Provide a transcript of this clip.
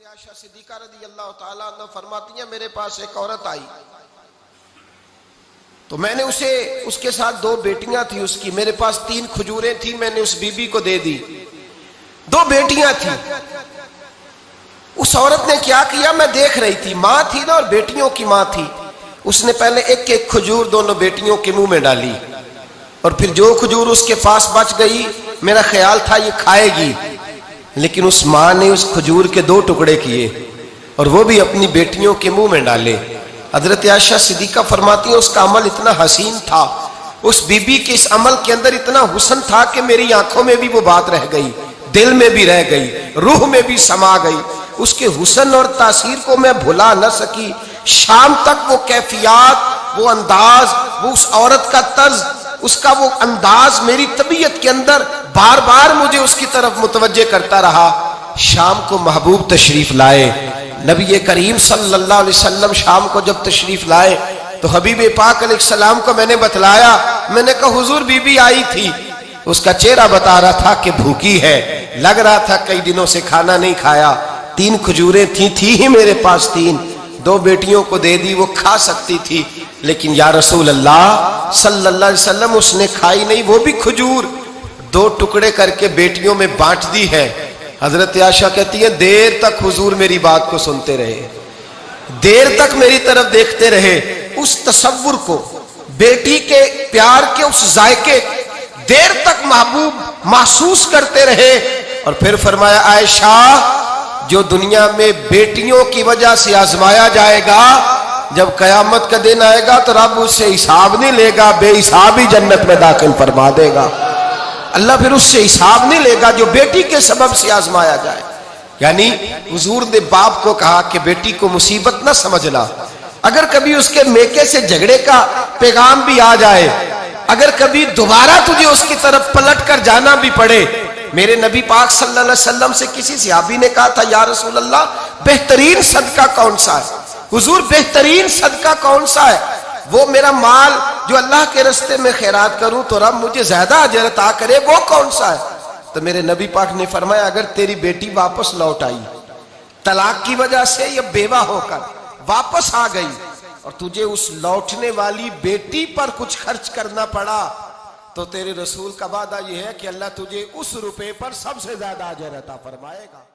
Ayesha Siddiqa रज़ी अल्लाह ताला अन्हा फरमाती हैं, मेरे पास एक औरत आई तो मैंने उसके साथ 2 बेटियां थी उसकी, मेरे पास 3 खजूरें थी, मैंने उस बीबी को दे दी। 2 बेटियां थी। उस औरत ने क्या किया, मैं देख रही थी, माँ थी ना और बेटियों की माँ थी। उसने पहले एक एक खजूर दोनों बेटियों के मुंह में डाली और फिर जो खजूर उसके पास बच गई, मेरा ख्याल था ये खाएगी, लेकिन उस माँ ने उस खजूर के 2 टुकड़े किए और वो भी अपनी बेटियों के मुंह में डाले। हजरत आयशा सिद्दीका फरमाती है, उसका अमल इतना हसीन था, उस बीबी के इस अमल के अंदर इतना हुस्न था कि मेरी आंखों में भी वो बात रह गई, दिल में भी रह गई, रूह में भी समा गई। उसके हुस्न और तासीर को मैं भुला न सकी। शाम तक वो कैफियत, वो अंदाज, वो उस औरत का तर्ज, उसका वो अंदाज मेरी तबीयत के अंदर बार बार मुझे उसकी तरफ मुतवज्जे करता रहा। शाम को महबूब तशरीफ लाए, नबी करीम सल्लल्लाहु अलैहि वसल्लम शाम को जब तशरीफ लाए तो हबीब पाक अलैहिस्सलाम को मैंने बतलाया। मैंने कहा हुजूर बीबी आई थी, उसका चेहरा बता रहा था कि भूखी है, लग रहा था कई दिनों से खाना नहीं खाया। 3 खजूरें थी ही मेरे पास 3, 2 बेटियों को दे दी, वो खा सकती थी, लेकिन या रसूल अल्लाह सल्लल्लाहु अलैहि वसल्लम उसने खाई नहीं, वो भी खजूर 2 टुकड़े करके बेटियों में बांट दी है। हजरत आयशा कहती है, देर तक हुजूर मेरी बात को सुनते रहे, देर तक मेरी तरफ देखते रहे, उस तसव्वुर को, बेटी के प्यार के उस जायके देर तक महबूब महसूस करते रहे। और फिर फरमाया, आयशा जो दुनिया में बेटियों की वजह से आजमाया जाएगा, जब कयामत का दिन आएगा तो रब उससे हिसाब नहीं लेगा, बेहिसाब ही जन्नत में दाखिल फरमा देगा। अल्लाह फिर उससे हिसाब नहीं लेगा जो बेटी के सबब से आजमाया जाए। यानी हुजूर ने बाप को कहा कि बेटी को मुसीबत ना समझना, अगर कभी उसके मेके से झगड़े का पैगाम भी आ जाए, अगर कभी दोबारा तुझे उसकी तरफ पलट कर जाना भी पड़े। मेरे नबी पाक सल्लल्लाहु अलैहि वसल्लम से किसी सहाबी ने कहा था, या रसूल अल्लाह बेहतरीन सदका कौन सा है? हुजूर बेहतरीन सदका कौन सा है? वो मेरा माल जो अल्लाह के रास्ते में खैरात करूं तो रब मुझे ज्यादा अजर अता करे, वो कौन सा है? तो मेरे नबी पाक ने फरमाया, अगर तेरी बेटी वापस लौट आई, तलाक की वजह से या बेवा होकर वापस आ गई और तुझे उस लौटने वाली बेटी पर कुछ खर्च करना पड़ा, तो तेरे रसूल का वादा यह है कि अल्लाह तुझे उस रुपए पर सबसे ज्यादा अजर अता फरमाएगा।